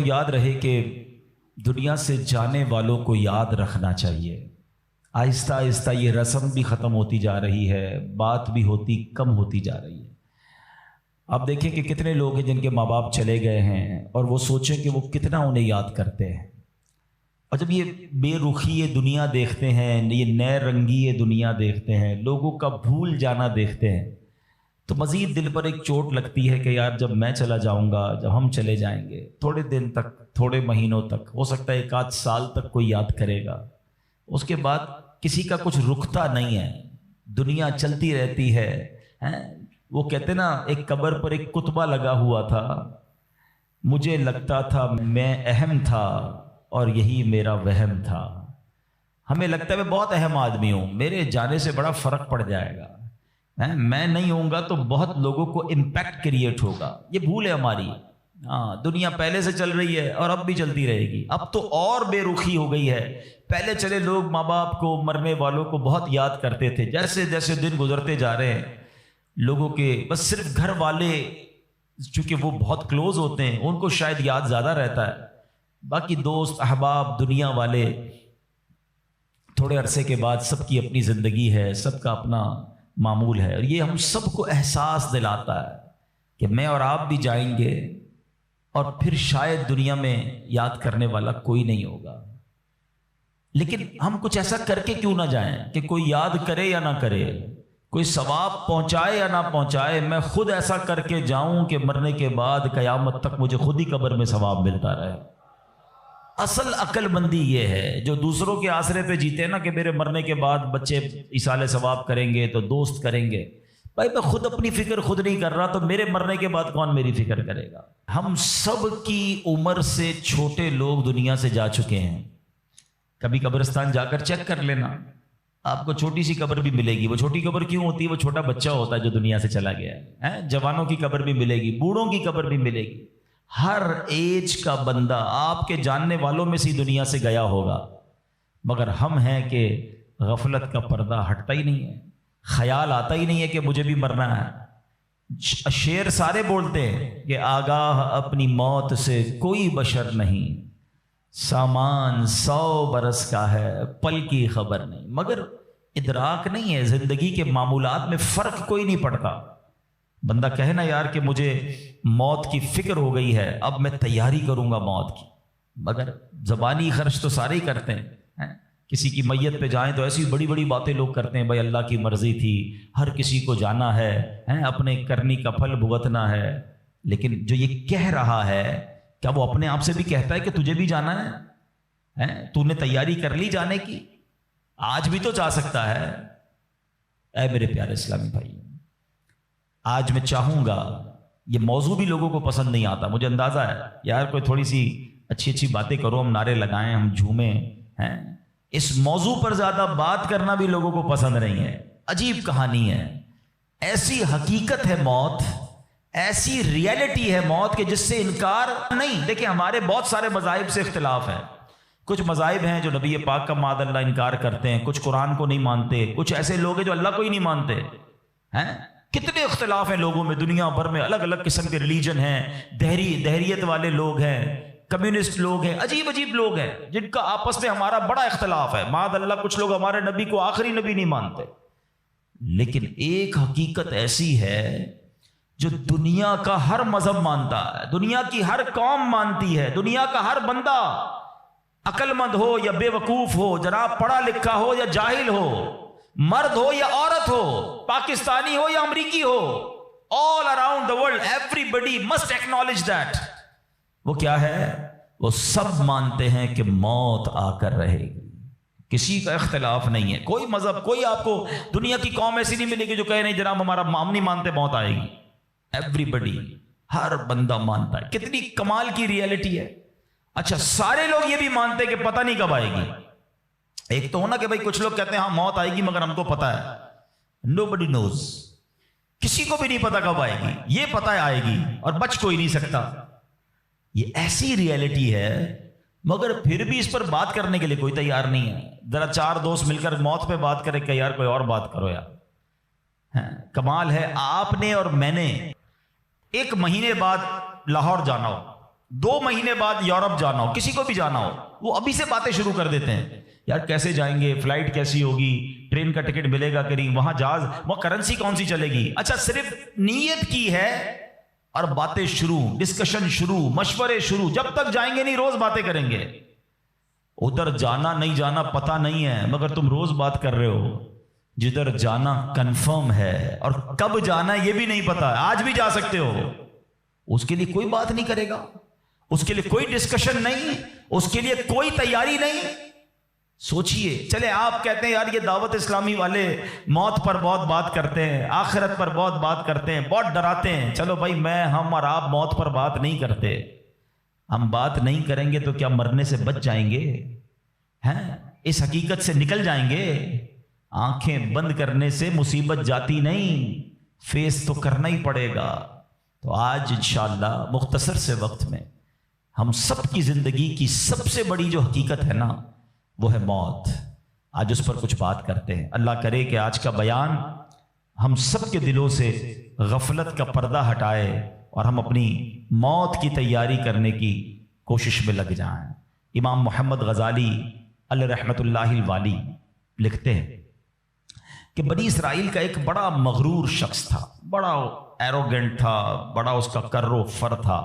یاد رہے کہ دنیا سے جانے والوں کو یاد رکھنا چاہیے۔ آہستہ آہستہ یہ رسم بھی ختم ہوتی جا رہی ہے، بات بھی کم ہوتی جا رہی ہے۔ آپ دیکھیں کہ کتنے لوگ ہیں جن کے ماں باپ چلے گئے ہیں اور وہ سوچیں کہ وہ کتنا انہیں یاد کرتے ہیں، اور جب یہ بے رخی یہ دنیا دیکھتے ہیں، یہ نئے رنگی یہ دنیا دیکھتے ہیں، لوگوں کا بھول جانا دیکھتے ہیں، تو مزید دل پر ایک چوٹ لگتی ہے کہ یار جب میں چلا جاؤں گا، جب ہم چلے جائیں گے، تھوڑے دن تک، تھوڑے مہینوں تک، ہو سکتا ہے ایک آدھ سال تک کوئی یاد کرے گا، اس کے بعد کسی کا کچھ رکتا نہیں ہے، دنیا چلتی رہتی ہے۔ وہ کہتے نا، ایک قبر پر ایک کتبہ لگا ہوا تھا، مجھے لگتا تھا میں اہم تھا اور یہی میرا وہم تھا۔ ہمیں لگتا ہے میں بہت اہم آدمی ہوں، میرے جانے سے بڑا فرق پڑ جائے گا، میں نہیں ہوں گا تو بہت لوگوں کو امپیکٹ کریٹ ہوگا۔ یہ بھول ہے ہماری۔ دنیا پہلے سے چل رہی ہے اور اب بھی چلتی رہے گی۔ اب تو اور بے رخی ہو گئی ہے۔ پہلے چلے لوگ ماں باپ کو، مرنے والوں کو بہت یاد کرتے تھے، جیسے جیسے دن گزرتے جا رہے ہیں لوگوں کے بس صرف گھر والے چونکہ وہ بہت کلوز ہوتے ہیں ان کو شاید یاد زیادہ رہتا ہے، باقی دوست احباب دنیا والے تھوڑے عرصے کے بعد سب کی اپنی زندگی ہے، سب کا اپنا معمول ہے، اور یہ ہم سب کو احساس دلاتا ہے کہ میں اور آپ بھی جائیں گے اور پھر شاید دنیا میں یاد کرنے والا کوئی نہیں ہوگا۔ لیکن ہم کچھ ایسا کر کے کیوں نہ جائیں کہ کوئی یاد کرے یا نہ کرے، کوئی ثواب پہنچائے یا نہ پہنچائے، میں خود ایسا کر کے جاؤں کہ مرنے کے بعد قیامت تک مجھے خود ہی قبر میں ثواب ملتا رہے۔ اصل عقل مندی یہ ہے، جو دوسروں کے آسرے پہ جیتے ہیں نا کہ میرے مرنے کے بعد بچے ایصال ثواب کریں گے تو دوست کریں گے۔ بھائی میں خود اپنی فکر خود نہیں کر رہا تو میرے مرنے کے بعد کون میری فکر کرے گا؟ ہم سب کی عمر سے چھوٹے لوگ دنیا سے جا چکے ہیں۔ کبھی قبرستان جا کر چیک کر لینا، آپ کو چھوٹی سی قبر بھی ملے گی۔ وہ چھوٹی قبر کیوں ہوتی ہے؟ وہ چھوٹا بچہ ہوتا ہے جو دنیا سے چلا گیا ہے۔ جوانوں کی قبر بھی ملے گی، بوڑھوں کی قبر بھی ملے گی۔ ہر ایج کا بندہ آپ کے جاننے والوں میں سے دنیا سے گیا ہوگا، مگر ہم ہیں کہ غفلت کا پردہ ہٹتا ہی نہیں ہے، خیال آتا ہی نہیں ہے کہ مجھے بھی مرنا ہے۔ شعر سارے بولتے ہیں کہ آگاہ اپنی موت سے کوئی بشر نہیں، سامان 100 برس کا ہے پل کی خبر نہیں، مگر ادراک نہیں ہے، زندگی کے معمولات میں فرق کوئی نہیں پڑتا۔ بندہ کہے نا یار کہ مجھے موت کی فکر ہو گئی ہے، اب میں تیاری کروں گا موت کی، مگر زبانی خرچ تو سارے ہی کرتے ہیں۔ کسی کی میت پہ جائیں تو ایسی بڑی بڑی باتیں لوگ کرتے ہیں، بھائی اللہ کی مرضی تھی، ہر کسی کو جانا ہے، اپنے کرنی کا پھل بھگتنا ہے۔ لیکن جو یہ کہہ رہا ہے کیا وہ اپنے آپ سے بھی کہتا ہے کہ تجھے بھی جانا ہے؟ تو نے تیاری کر لی جانے کی؟ آج بھی تو جا سکتا ہے۔ اے میرے پیارے اسلامی بھائی، آج میں چاہوں گا، یہ موضوع بھی لوگوں کو پسند نہیں آتا، مجھے اندازہ ہے، یار کوئی تھوڑی سی اچھی اچھی باتیں کرو، ہم نعرے لگائیں، ہم جھومیں۔ اس موضوع پر زیادہ بات کرنا بھی لوگوں کو پسند نہیں ہے۔ عجیب کہانی ہے، ایسی حقیقت ہے موت، ایسی ریئلٹی ہے موت کہ جس سے انکار نہیں۔ دیکھیں ہمارے بہت سارے مذاہب سے اختلاف ہے، کچھ مذاہب ہیں جو نبی پاک کا معاذ اللہ انکار کرتے ہیں، کچھ قرآن کو نہیں مانتے، کچھ ایسے لوگ ہیں جو اللہ کو ہی نہیں مانتے ہیں۔ کتنے اختلاف ہیں لوگوں میں، دنیا بھر میں الگ الگ قسم کے ریلیجن ہیں، دہریت والے لوگ ہیں، کمیونسٹ لوگ ہیں، عجیب عجیب لوگ ہیں جن کا آپس میں ہمارا بڑا اختلاف ہے۔ معاذ اللہ کچھ لوگ ہمارے نبی کو آخری نبی نہیں مانتے، لیکن ایک حقیقت ایسی ہے جو دنیا کا ہر مذہب مانتا ہے، دنیا کی ہر قوم مانتی ہے، دنیا کا ہر بندہ، عقل مند ہو یا بے وقوف ہو، جناب پڑھا لکھا ہو یا جاہل ہو، مرد ہو یا عورت ہو، پاکستانی ہو یا امریکی ہو، all around the world everybody must acknowledge that۔ وہ کیا ہے؟ وہ سب مانتے ہیں کہ موت آ کر رہے گی، کسی کا اختلاف نہیں ہے۔ کوئی مذہب، کوئی آپ کو دنیا کی قوم ایسی نہیں ملے گی جو کہے نہیں جناب ہمارا ہم نہیں مانتے موت آئے گی۔ ایوریبڈی، ہر بندہ مانتا ہے۔ کتنی کمال کی ریئلٹی ہے۔ اچھا سارے لوگ یہ بھی مانتے کہ پتہ نہیں کب آئے گی۔ ایک تو ہونا کہ بھائی کچھ لوگ کہتے ہیں ہاں موت آئے گی مگر ہم کو پتہ ہے، nobody knows، کسی کو بھی نہیں پتا کب آئے گی، یہ پتہ ہے آئے گی اور بچ کوئی نہیں سکتا۔ یہ ایسی ریئلٹی ہے، مگر پھر بھی اس پر بات کرنے کے لیے کوئی تیار نہیں ہے۔ ذرا چار دوست مل کر موت پہ بات کرے کہ یار کوئی اور بات کرو یار۔ کمال ہے، آپ نے اور میں نے ایک مہینے بعد لاہور جانا ہو، 2 مہینے بعد یورپ جانا ہو، کسی کو بھی جانا ہو، وہ ابھی سے باتیں شروع کر دیتے ہیں، یار کیسے جائیں گے، فلائٹ کیسی ہوگی، ٹرین کا ٹکٹ ملے گا کہ نہیں، وہاں جہاز، وہاں کرنسی کون سی چلے گی۔ اچھا صرف نیت کی ہے اور باتیں شروع، ڈسکشن شروع، مشورے شروع، جب تک جائیں گے نہیں روز باتیں کریں گے۔ ادھر جانا نہیں جانا پتہ نہیں ہے، مگر تم روز بات کر رہے ہو۔ جدھر جانا کنفرم ہے اور کب جانا یہ بھی نہیں پتا، آج بھی جا سکتے ہو، اس کے لیے کوئی بات نہیں کرے گا، اس کے لیے کوئی ڈسکشن نہیں، اس کے لیے کوئی تیاری نہیں۔ سوچئے، چلے آپ کہتے ہیں یار یہ دعوت اسلامی والے موت پر بہت بات کرتے ہیں، آخرت پر بہت بات کرتے ہیں، بہت ڈراتے ہیں۔ چلو بھائی، ہم اور آپ موت پر بات نہیں کرتے، ہم بات نہیں کریں گے تو کیا مرنے سے بچ جائیں گے؟ ہیں، اس حقیقت سے نکل جائیں گے؟ آنکھیں بند کرنے سے مصیبت جاتی نہیں، فیس تو کرنا ہی پڑے گا۔ تو آج انشاءاللہ مختصر سے وقت میں ہم سب کی زندگی کی سب سے بڑی جو حقیقت ہے نا، وہ ہے موت۔ آج اس پر کچھ بات کرتے ہیں۔ اللہ کرے کہ آج کا بیان ہم سب کے دلوں سے غفلت کا پردہ ہٹائے اور ہم اپنی موت کی تیاری کرنے کی کوشش میں لگ جائیں۔ امام محمد غزالی علیہ رحمۃ اللہ الوالی لکھتے ہیں کہ بنی اسرائیل کا ایک بڑا مغرور شخص تھا، بڑا ایروگنٹ تھا، بڑا اس کا کر و فر تھا،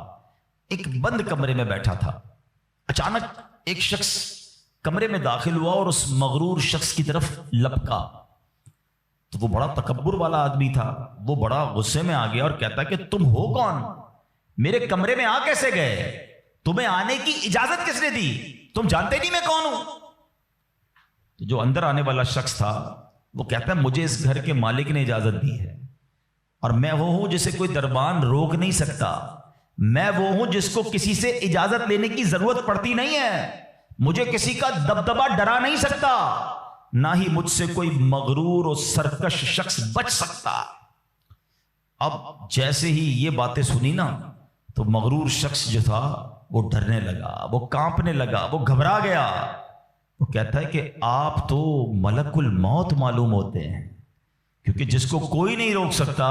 ایک بند کمرے میں بیٹھا تھا۔ اچانک ایک شخص کمرے میں داخل ہوا اور اس مغرور شخص کی طرف لپکا، تو وہ بڑا تکبر والا آدمی تھا، وہ بڑا غصے میں آ گیا اور کہتا کہ تم ہو کون؟ میرے کمرے میں آ کیسے گئے؟ تمہیں آنے کی اجازت کس نے دی؟ تم جانتے نہیں میں کون ہوں؟ تو جو اندر آنے والا شخص تھا وہ کہتا ہے مجھے اس گھر کے مالک نے اجازت دی ہے، اور میں وہ ہوں جسے کوئی دربان روک نہیں سکتا، میں وہ ہوں جس کو کسی سے اجازت لینے کی ضرورت پڑتی نہیں ہے، مجھے کسی کا دبدبا ڈرا نہیں سکتا، نہ ہی مجھ سے کوئی مغرور اور سرکش شخص بچ سکتا۔ اب جیسے ہی یہ باتیں سنی نا، تو مغرور شخص جو تھا وہ ڈرنے لگا، وہ کانپنے لگا، وہ گھبرا گیا۔ وہ کہتا ہے کہ آپ تو ملک الموت معلوم ہوتے ہیں، کیونکہ جس کو کوئی نہیں روک سکتا،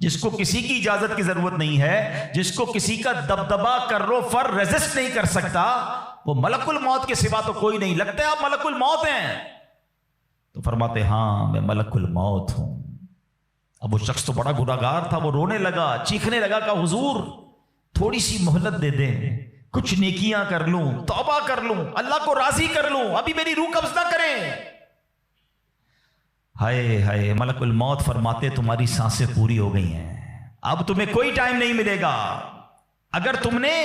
جس کو کسی کی اجازت کی ضرورت نہیں ہے، جس کو کسی کا دبدبا کر و فر ریزسٹ نہیں کر سکتا، وہ ملک الموت کے سوا تو کوئی نہیں۔ لگتا ہے آپ ملک الموت ہیں؟ تو فرماتے ہاں میں ملک الموت ہوں۔ اب وہ شخص تو بڑا گناہگار تھا، وہ رونے لگا، چیخنے لگا کہ حضور تھوڑی سی مہلت دے دیں، کچھ نیکیاں کر لوں، توبہ کر لوں، اللہ کو راضی کر لوں، ابھی میری روح قبض نہ کریں۔ ہائے ہائے، ملک الموت فرماتے تمہاری سانسیں پوری ہو گئی ہیں، اب تمہیں کوئی ٹائم نہیں ملے گا۔ اگر تم نے،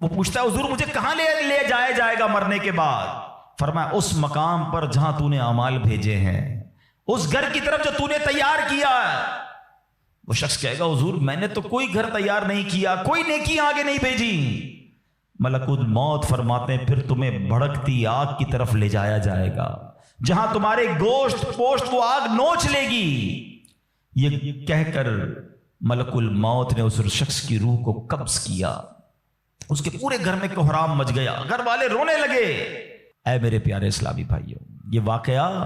وہ پوچھتا ہے حضور مجھے کہاں لے جایا جائے گا مرنے کے بعد؟ فرمایا اس مقام پر جہاں تو نے اعمال بھیجے ہیں، اس گھر کی طرف جو تو نے تیار کیا ہے۔ وہ شخص کہے گا حضور میں نے تو کوئی گھر تیار نہیں کیا، کوئی نیکی آگے نہیں بھیجی۔ ملک الموت فرماتے ہیں پھر تمہیں بھڑکتی آگ کی طرف لے جایا جائے گا، جہاں تمہارے گوشت پوشت وہ آگ نوچ لے گی۔ یہ کہہ کر ملک الموت نے اس شخص کی روح کو قبض کیا، اس کے پورے گھر میں کوہرام مچ گیا، گھر والے رونے لگے۔ اے میرے پیارے اسلامی بھائیوں، یہ واقعہ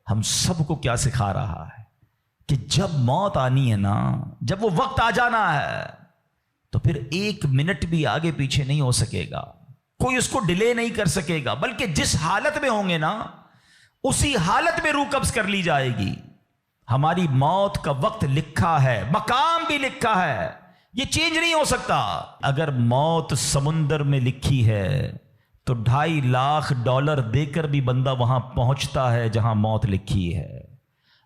ہم سب کو کیا سکھا رہا ہے کہ جب موت آنی ہے نا، جب وہ وقت آ جانا ہے، تو پھر 1 منٹ بھی آگے پیچھے نہیں ہو سکے گا، کوئی اس کو ڈیلے نہیں کر سکے گا، بلکہ جس حالت میں ہوں گے نا اسی حالت میں روح قبض کر لی جائے گی۔ ہماری موت کا وقت لکھا ہے، مقام بھی لکھا ہے، یہ چینج نہیں ہو سکتا۔ اگر موت سمندر میں لکھی ہے تو $2.5 لاکھ دے کر بھی بندہ وہاں پہنچتا ہے جہاں موت لکھی ہے۔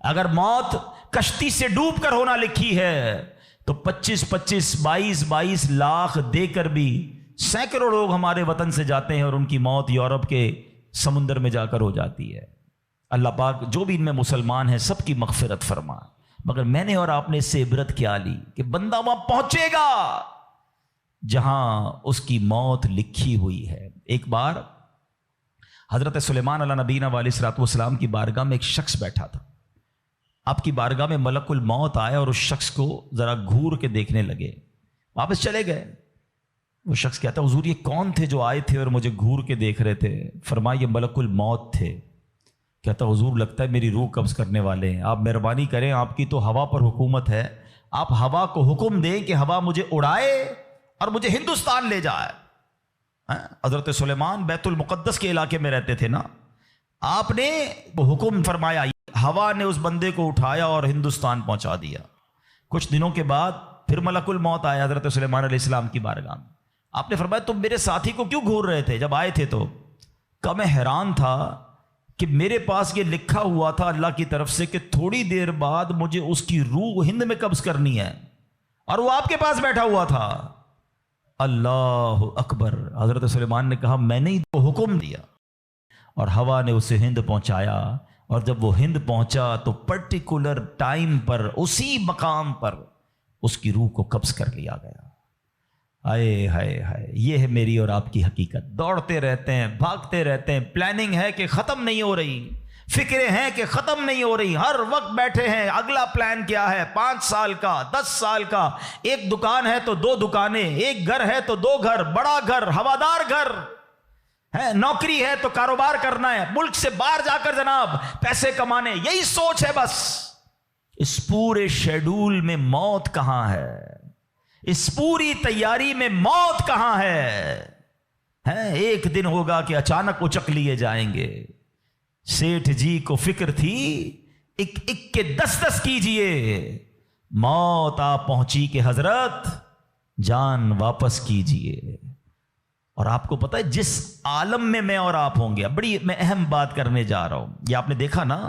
اگر موت کشتی سے ڈوب کر ہونا لکھی ہے تو 22 لاکھ دے کر بھی سینکڑوں لوگ ہمارے وطن سے جاتے ہیں اور ان کی موت یورپ کے سمندر میں جا کر ہو جاتی ہے۔ اللہ پاک جو بھی ان میں مسلمان ہیں سب کی مغفرت فرما، مگر میں نے اور آپ نے اس سے عبرت کیا لی کہ بندہ وہاں پہنچے گا جہاں اس کی موت لکھی ہوئی ہے۔ ایک بار حضرت سلیمان علیہ نبینا علیہ الصلوۃ والسلام کی بارگاہ میں ایک شخص بیٹھا تھا۔ آپ کی بارگاہ میں ملک الموت آئے اور اس شخص کو ذرا گھور کے دیکھنے لگے، واپس چلے گئے۔ وہ شخص کہتا حضور یہ کون تھے جو آئے تھے اور مجھے گھور کے دیکھ رہے تھے؟ فرمایا یہ ملک الموت تھے۔ کہتا حضور لگتا ہے میری روح قبض کرنے والے ہیں، آپ مہربانی کریں، آپ کی تو ہوا پر حکومت ہے، آپ ہوا کو حکم دیں کہ ہوا مجھے اڑائے اور مجھے ہندوستان لے جائے. حضرت سلیمان بیت المقدس کے علاقے میں رہتے تھے نا. آپ نے حکم فرمایا, ہوا نے اس بندے کو اٹھایا اور ہندوستان پہنچا دیا. کچھ دنوں کے بعد پھر ملک الموت آیا حضرت سلیمان علیہ السلام کی بارگاہ میں. آپ نے فرمایا تم میرے ساتھی کو کیوں گھور رہے تھے جب آئے تھے تو؟ کہ میں حیران تھا کہ میرے پاس یہ لکھا ہوا تھا اللہ کی طرف سے کہ تھوڑی دیر بعد مجھے اس کی روح ہند میں قبض کرنی ہے, اور وہ آپ کے پاس بیٹھا ہوا تھا. اللہ اکبر. حضرت سلیمان نے کہا میں نے ہی تو حکم دیا, اور ہوا نے اسے ہند پہنچایا. اور جب وہ ہند پہنچا تو پرٹیکولر ٹائم پر اسی مقام پر اس کی روح کو قبض کر لیا گیا. ہائے ہائے ہائے, یہ ہے میری اور آپ کی حقیقت. دوڑتے رہتے ہیں, بھاگتے رہتے ہیں, پلاننگ ہے کہ ختم نہیں ہو رہی, فکریں ہیں کہ ختم نہیں ہو رہی, ہر وقت بیٹھے ہیں اگلا پلان کیا ہے, 5 سال کا, 10 سال کا. ایک دکان ہے تو 2 دکانیں, ایک گھر ہے تو 2 گھر, بڑا گھر, ہوادار گھر ہے, نوکری ہے تو کاروبار کرنا ہے, ملک سے باہر جا کر جناب پیسے کمانے, یہی سوچ ہے بس. اس پورے شیڈول میں موت کہاں ہے؟ اس پوری تیاری میں موت کہاں ہے؟ ایک دن ہوگا کہ اچانک اچک لیے جائیں گے. سیٹھ جی کو فکر تھی ایک ایک کے 10 کیجئے, موت آ پہنچی کہ حضرت جان واپس کیجئے. اور آپ کو پتا ہے جس عالم میں میں اور آپ ہوں گے, بڑی میں اہم بات کرنے جا رہا ہوں. یہ آپ نے دیکھا نا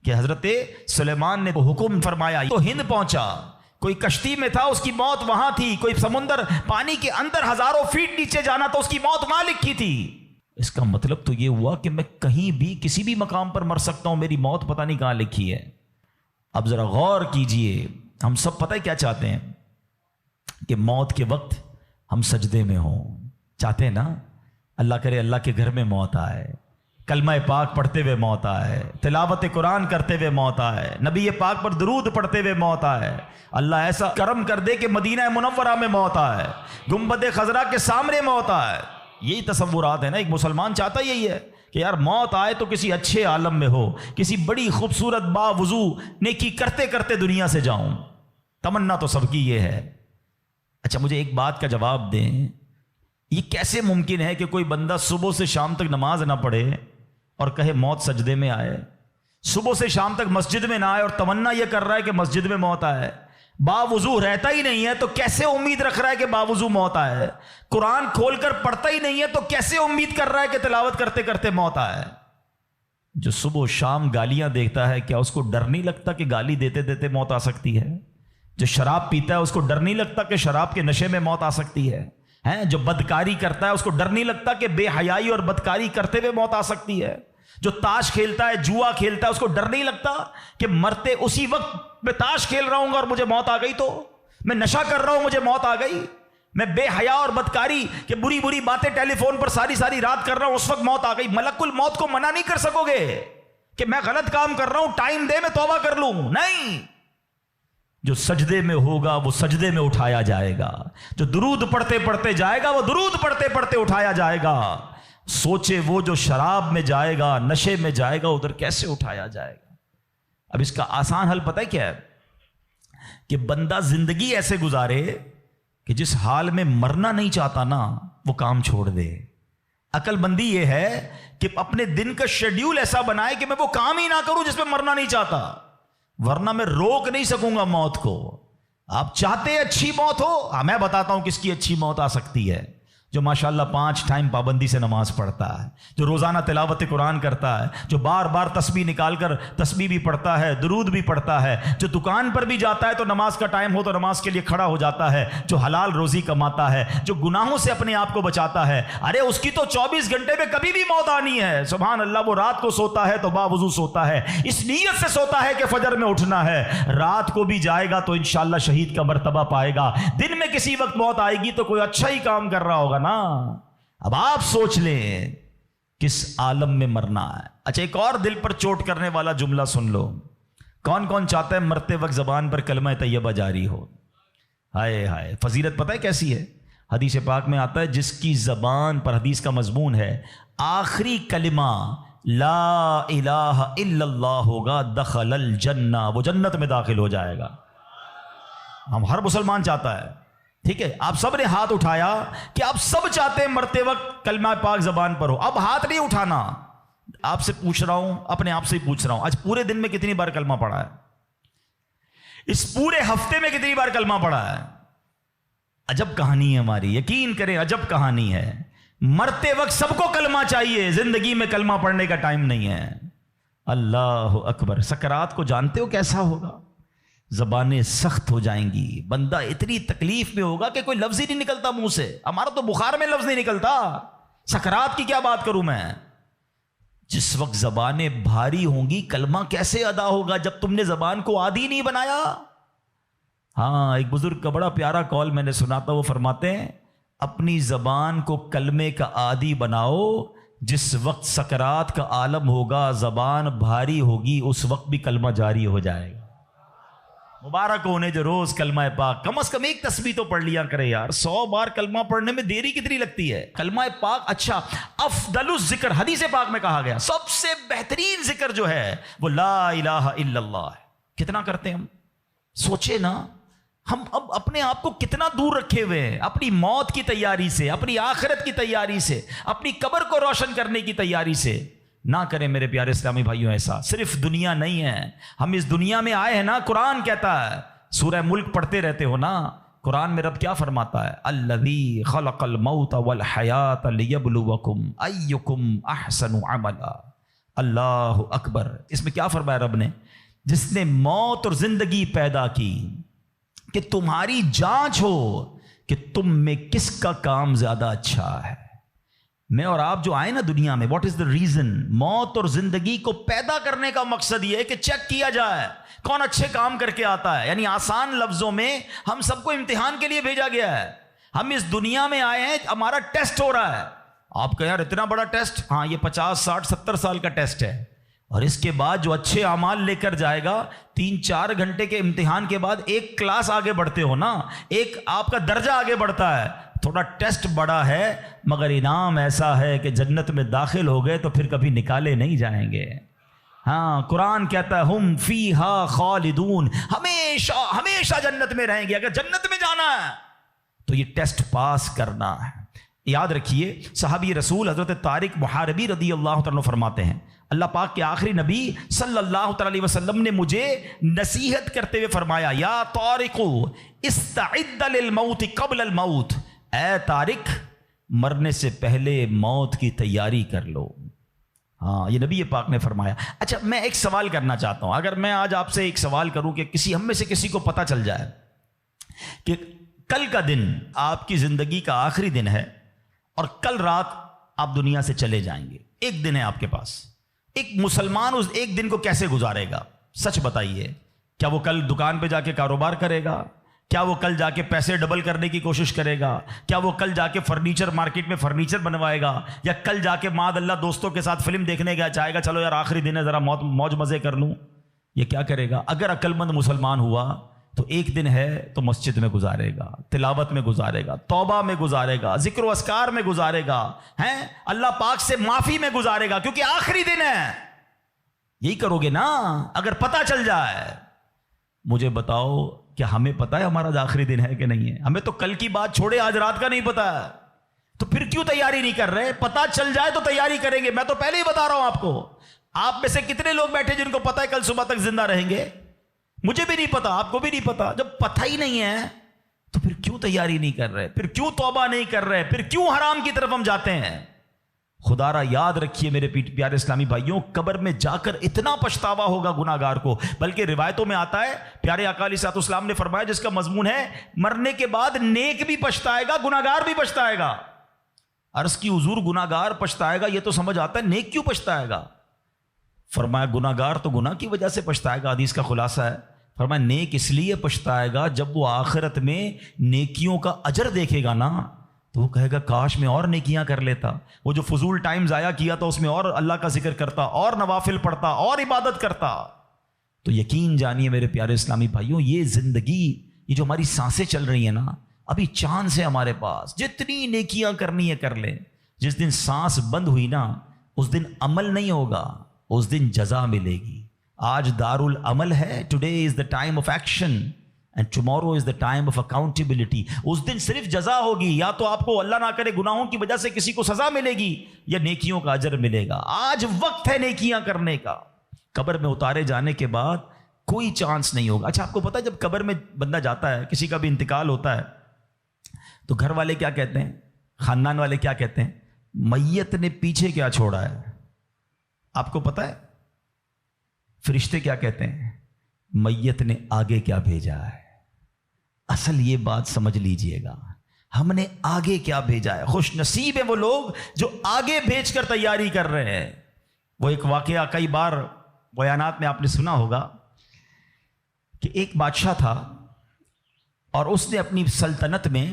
کہ حضرت سلیمان نے حکم فرمایا تو ہند پہنچا, کوئی کشتی میں تھا اس کی موت وہاں تھی, کوئی سمندر پانی کے اندر ہزاروں فیٹ نیچے جانا تو اس کی موت وہاں لکھی تھی. اس کا مطلب تو یہ ہوا کہ میں کہیں بھی کسی بھی مقام پر مر سکتا ہوں, میری موت پتہ نہیں کہاں لکھی ہے. اب ذرا غور کیجئے, ہم سب پتہ ہے کیا چاہتے ہیں کہ موت کے وقت ہم سجدے میں ہوں. چاہتے ہیں نا اللہ کرے اللہ کے گھر میں موت آئے, کلمہ پاک پڑھتے ہوئے موت آئے, تلاوت قرآن کرتے ہوئے موت آئے, نبی پاک پر درود پڑھتے ہوئے موت آئے, اللہ ایسا کرم کر دے کہ مدینہ منورہ میں موت آئے, گنبد خضرا کے سامنے موت آئے. یہی تصورات ہے نا, ایک مسلمان چاہتا یہی ہے کہ یار موت آئے تو کسی اچھے عالم میں ہو, کسی بڑی خوبصورت باوضو نیکی کرتے کرتے دنیا سے جاؤں. تمنا تو سب کی یہ ہے. اچھا مجھے ایک بات کا جواب دیں, یہ کیسے ممکن ہے کہ کوئی بندہ صبح سے شام تک نماز نہ پڑھے اور کہے موت سجدے میں آئے, صبح سے شام تک مسجد میں نہ آئے اور تمنا یہ کر رہا ہے کہ مسجد میں موت آئے, باوضو رہتا ہی نہیں ہے تو کیسے امید رکھ رہا ہے کہ باوضو موت آئے, قرآن کھول کر پڑھتا ہی نہیں ہے تو کیسے امید کر رہا ہے کہ تلاوت کرتے کرتے موت آئے. جو صبح و شام گالیاں دیکھتا ہے کیا اس کو ڈر نہیں لگتا کہ گالی دیتے دیتے موت آ سکتی ہے؟ جو شراب پیتا ہے اس کو ڈر نہیں لگتا کہ شراب کے نشے میں موت آ سکتی ہے؟ جو بدکاری کرتا ہے اس کو ڈر نہیں لگتا کہ بے حیائی اور بدکاری کرتے ہوئے موت آ سکتی ہے؟ جو تاش کھیلتا ہے, جوا کھیلتا ہے, اس کو ڈر نہیں لگتا کہ مرتے اسی وقت میں تاش کھیل رہا ہوں گا اور مجھے موت آ گئی, تو میں نشہ کر رہا ہوں مجھے موت آ گئی, میں بے حیا اور بدکاری کہ بری بری باتیں ٹیلی فون پر ساری رات کر رہا ہوں اس وقت موت آ گئی. ملک الموت کو منع نہیں کر سکو گے کہ میں غلط کام کر رہا ہوں, ٹائم دے میں توبہ کر لوں. نہیں, جو سجدے میں ہوگا وہ سجدے میں اٹھایا جائے گا, جو درود پڑھتے پڑھتے جائے گا وہ درود پڑھتے پڑھتے اٹھایا جائے گا. سوچے وہ جو شراب میں جائے گا, نشے میں جائے گا, ادھر کیسے اٹھایا جائے گا؟ اب اس کا آسان حل پتہ ہے کیا ہے؟ کہ بندہ زندگی ایسے گزارے کہ جس حال میں مرنا نہیں چاہتا نا وہ کام چھوڑ دے. عقل بندی یہ ہے کہ اپنے دن کا شیڈیول ایسا بنائے کہ میں وہ کام ہی نہ کروں جس میں مرنا نہیں چاہتا, ورنہ میں روک نہیں سکوں گا موت کو. آپ چاہتے ہیں اچھی موت ہو؟ میں بتاتا ہوں کس کی اچھی موت آ سکتی ہے. جو ماشاءاللہ 5 ٹائم پابندی سے نماز پڑھتا ہے, جو روزانہ تلاوت قرآن کرتا ہے, جو بار بار تسبیح نکال کر تسبیح بھی پڑھتا ہے, درود بھی پڑھتا ہے, جو دکان پر بھی جاتا ہے تو نماز کا ٹائم ہو تو نماز کے لیے کھڑا ہو جاتا ہے, جو حلال روزی کماتا ہے, جو گناہوں سے اپنے آپ کو بچاتا ہے. ارے اس کی تو 24 گھنٹے میں کبھی بھی موت آنی ہے. سبحان اللہ, وہ رات کو سوتا ہے تو باوضو سوتا ہے, اس نیت سے سوتا ہے کہ فجر میں اٹھنا ہے. رات کو بھی جائے گا تو انشاءاللہ شہید کا مرتبہ پائے گا. دن میں کسی وقت موت آئے گی تو کوئی اچھا ہی کام کر رہا ہوگا نا. اب آپ سوچ لیں کس عالم میں مرنا ہے. اچھا ایک اور دل پر چوٹ کرنے والا جملہ سن لو. کون کون چاہتا ہے مرتے وقت زبان پر کلمہ طیبہ جاری ہو؟ ہائے ہائے, فضیلت پتہ ہے کیسی ہے؟ حدیث پاک میں آتا ہے جس کی زبان پر, حدیث کا مضمون ہے, آخری کلمہ لا الہ الا اللہ ہوگا, دخل الجنہ, وہ جنت میں داخل ہو جائے گا. ہر مسلمان چاہتا ہے ٹھیک ہے، آپ سب نے ہاتھ اٹھایا کہ آپ سب چاہتے ہیں مرتے وقت کلمہ پاک زبان پر ہو. اب ہاتھ نہیں اٹھانا، آپ سے پوچھ رہا ہوں، اپنے آپ سے ہی پوچھ رہا ہوں، آج پورے دن میں کتنی بار کلمہ پڑھا ہے؟ اس پورے ہفتے میں کتنی بار کلمہ پڑھا ہے؟ عجب کہانی ہے ہماری، یقین کریں عجب کہانی ہے. مرتے وقت سب کو کلمہ چاہیے، زندگی میں کلمہ پڑھنے کا ٹائم نہیں ہے. اللہ اکبر. سکرات کو جانتے ہو کیسا ہوگا؟ زبانیں سخت ہو جائیں گی، بندہ اتنی تکلیف میں ہوگا کہ کوئی لفظ ہی نہیں نکلتا منہ سے. ہمارا تو بخار میں لفظ نہیں نکلتا، سکرات کی کیا بات کروں میں. جس وقت زبانیں بھاری ہوں گی کلمہ کیسے ادا ہوگا جب تم نے زبان کو عادی نہیں بنایا. ہاں، ایک بزرگ کا بڑا پیارا کال میں نے سنا تھا، وہ فرماتے ہیں اپنی زبان کو کلمے کا عادی بناؤ، جس وقت سکرات کا عالم ہوگا زبان بھاری ہوگی اس وقت بھی کلمہ جاری ہو جائے گا. مبارک ہونے جو روز کلمہ پاک کم از کم ایک تسبیح تو پڑھ لیا کرے یار. 100 بار کلمہ پڑھنے میں دیری کتنی لگتی ہے؟ کلمہ پاک اچھا افضل الذکر حدیث پاک میں کہا گیا سب سے بہترین ذکر جو ہے وہ لا الہ الا اللہ ہے. کتنا کرتے ہیں ہم؟ سوچے نا، ہم اب اپنے آپ کو کتنا دور رکھے ہوئے ہیں اپنی موت کی تیاری سے، اپنی آخرت کی تیاری سے، اپنی قبر کو روشن کرنے کی تیاری سے. نہ کریں میرے پیارے اسلامی بھائیوں ایسا. صرف دنیا نہیں ہے، ہم اس دنیا میں آئے ہیں نا. قرآن کہتا ہے، سورہ ملک پڑھتے رہتے ہو نا، قرآن میں رب کیا فرماتا ہے؟ الذی خلق الموت والحیات لیبلوکم ایکم احسن عملا. اللہ اکبر. اس میں کیا فرمایا رب نے؟ جس نے موت اور زندگی پیدا کی کہ تمہاری جانچ ہو کہ تم میں کس کا کام زیادہ اچھا ہے. میں اور آپ جو آئے نا دنیا میں، واٹ از دا ریزن؟ موت اور زندگی کو پیدا کرنے کا مقصد یہ ہے کہ چیک کیا جائے کون اچھے کام کر کے آتا ہے. یعنی آسان لفظوں میں ہم سب کو امتحان کے لیے بھیجا گیا ہے. ہم اس دنیا میں آئے ہیں، ہمارا ٹیسٹ ہو رہا ہے. آپ کہیں یار اتنا بڑا ٹیسٹ؟ ہاں، یہ 50 60 70 سال کا ٹیسٹ ہے. اور اس کے بعد جو اچھے اعمال لے کر جائے گا، 3-4 گھنٹے کے امتحان کے بعد ایک کلاس آگے بڑھتے ہو نا، ایک آپ کا درجہ آگے بڑھتا ہے. تھوڑا ٹیسٹ بڑا ہے مگر انعام ایسا ہے کہ جنت میں داخل ہو گئے تو پھر کبھی نکالے نہیں جائیں گے. ہاں، قرآن کہتا ہے ہم فیہا خالدون، ہمیشہ ہمیشہ جنت میں رہیں گے. اگر جنت میں جانا ہے تو یہ ٹیسٹ پاس کرنا ہے. یاد رکھیے، صحابی رسول حضرت طارق محاربی رضی اللہ تعالیٰ فرماتے ہیں اللہ پاک کے آخری نبی صلی اللہ تعالی علیہ وسلم نے مجھے نصیحت کرتے ہوئے فرمایا، یا طارق استعد للموت قبل الموت. اے طارق، مرنے سے پہلے موت کی تیاری کر لو. ہاں، یہ نبی پاک نے فرمایا. اچھا، میں ایک سوال کرنا چاہتا ہوں. اگر میں آج آپ سے ایک سوال کروں کہ ہم میں سے کسی کو پتہ چل جائے کہ کل کا دن آپ کی زندگی کا آخری دن ہے اور کل رات آپ دنیا سے چلے جائیں گے، ایک دن ہے آپ کے پاس، ایک مسلمان اس ایک دن کو کیسے گزارے گا؟ سچ بتائیے. کیا وہ کل دکان پہ جا کے کاروبار کرے گا؟ کیا وہ کل جا کے پیسے ڈبل کرنے کی کوشش کرے گا؟ کیا وہ کل جا کے فرنیچر مارکیٹ میں فرنیچر بنوائے گا؟ یا کل جا کے معاذ اللہ دوستوں کے ساتھ فلم دیکھنے گیا چاہے گا چلو یار آخری دن ہے ذرا موج مزے کر لوں؟ یہ کیا کرے گا؟ اگر عقل مند مسلمان ہوا تو ایک دن ہے تو مسجد میں گزارے گا، تلاوت میں گزارے گا، توبہ میں گزارے گا، ذکر و اذکار میں گزارے گا، ہیں اللہ پاک سے معافی میں گزارے گا، کیونکہ آخری دن ہے. یہی کرو گے نا اگر پتہ چل جائے. مجھے بتاؤ کیا ہمیں پتا ہے ہمارا آخری دن ہے کہ نہیں ہے؟ ہمیں تو کل کی بات چھوڑے آج رات کا نہیں پتا ہے. تو پھر کیوں تیاری نہیں کر رہے؟ پتا چل جائے تو تیاری کریں گے. میں تو پہلے ہی بتا رہا ہوں آپ کو. آپ میں سے کتنے لوگ بیٹھے جن کو پتا ہے کل صبح تک زندہ رہیں گے؟ مجھے بھی نہیں پتا، آپ کو بھی نہیں پتا. جب پتہ ہی نہیں ہے تو پھر کیوں تیاری نہیں کر رہے؟ پھر کیوں توبہ نہیں کر رہے؟ پھر کیوں حرام کی طرف ہم جاتے ہیں؟ خدا را یاد رکھیے میرے پیارے اسلامی بھائیوں، قبر میں جا کر اتنا پچھتاوا ہوگا گناہ گار کو. بلکہ روایتوں میں آتا ہے پیارے آقا علیہ الصلوۃ والسلام نے فرمایا جس کا مضمون ہے مرنے کے بعد نیک بھی پچھتائے گا، گناہ گار بھی پچھتائے گا. عرض کی حضور گناہ گار پچھتائے گا یہ تو سمجھ آتا ہے، نیک کیوں پچھتائے گا؟ فرمایا گناہ گار تو گناہ کی وجہ سے پچھتائے گا، حدیث کا خلاصہ ہے. فرمایا نیک اس لیے پچھتائے گا جب وہ آخرت میں نیکیوں کا اجر دیکھے گا نا تو وہ کہے گا کاش میں اور نیکیاں کر لیتا. وہ جو فضول ٹائم ضائع کیا تھا اس میں اور اللہ کا ذکر کرتا، اور نوافل پڑھتا، اور عبادت کرتا. تو یقین جانیے میرے پیارے اسلامی بھائیوں، یہ زندگی، یہ جو ہماری سانسیں چل رہی ہیں نا، ابھی چانس ہے ہمارے پاس. جتنی نیکیاں کرنی ہے کر لیں. جس دن سانس بند ہوئی نا اس دن عمل نہیں ہوگا، اس دن جزا ملے گی. آج دار العمل ہے. Today is the time of action and tomorrow is the time of accountability. اس دن صرف جزا ہوگی, یا تو آپ کو اللہ نہ کرے گناہوں کی وجہ سے کسی کو سزا ملے گی, یا نیکیوں کا اجر ملے گا. آج وقت ہے نیکیاں کرنے کا. قبر میں اتارے جانے کے بعد کوئی چانس نہیں ہوگا. اچھا آپ کو پتا ہے جب قبر میں بندہ جاتا ہے, کسی کا بھی انتقال ہوتا ہے, تو گھر والے کیا کہتے ہیں, خاندان والے کیا کہتے ہیں, میت نے پیچھے کیا چھوڑا ہے. آپ کو پتا ہے فرشتے کیا کہتے ہیں, میت نے آگے کیا بھیجا ہے. اصل یہ بات سمجھ لیجئے گا, ہم نے آگے کیا بھیجا ہے. خوش نصیب ہیں وہ لوگ جو آگے بھیج کر تیاری کر رہے ہیں. وہ ایک واقعہ کئی بار بیانات میں آپ نے سنا ہوگا کہ ایک بادشاہ تھا اور اس نے اپنی سلطنت میں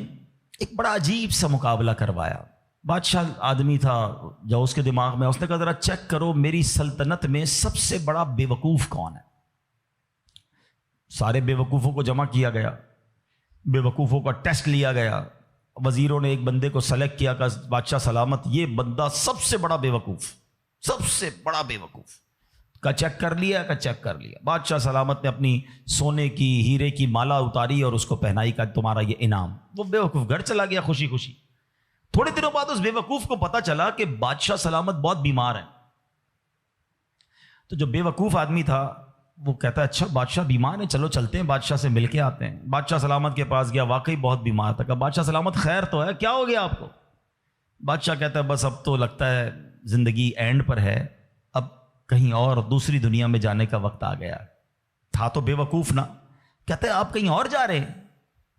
ایک بڑا عجیب سا مقابلہ کروایا. بادشاہ آدمی تھا, جو اس کے دماغ میں اس نے کہا ذرا چیک کرو میری سلطنت میں سب سے بڑا بے وقوف کون ہے. سارے بے وقوفوں کو جمع کیا گیا, بے وقوفوں کا ٹیسٹ لیا گیا. وزیروں نے ایک بندے کو سلیکٹ کیا کہ بادشاہ سلامت یہ بندہ سب سے بڑا بے وقوف, سب سے بڑا بے وقوف کا چیک کر لیا, چیک کر لیا. بادشاہ سلامت نے اپنی سونے کی ہیرے کی مالا اتاری اور اس کو پہنائی کا تمہارا یہ انعام. وہ بے وقوف گھر چلا گیا خوشی خوشی. تھوڑے دنوں بعد اس بے وقوف کو پتا چلا کہ بادشاہ سلامت بہت بیمار ہے. تو جو بے وقوف آدمی تھا وہ کہتا ہے اچھا بادشاہ بیمار ہے, چلو چلتے ہیں بادشاہ سے مل کے آتے ہیں. بادشاہ سلامت کے پاس گیا, واقعی بہت بیمار تھا. کہ بادشاہ سلامت خیر تو ہے, کیا ہو گیا آپ کو. بادشاہ کہتا ہے بس اب تو لگتا ہے زندگی اینڈ پر ہے, اب کہیں اور دوسری دنیا میں جانے کا وقت آ گیا. تھا تو بے وقوف نا. کہتے ہیں آپ کہیں اور جا رہے ہیں.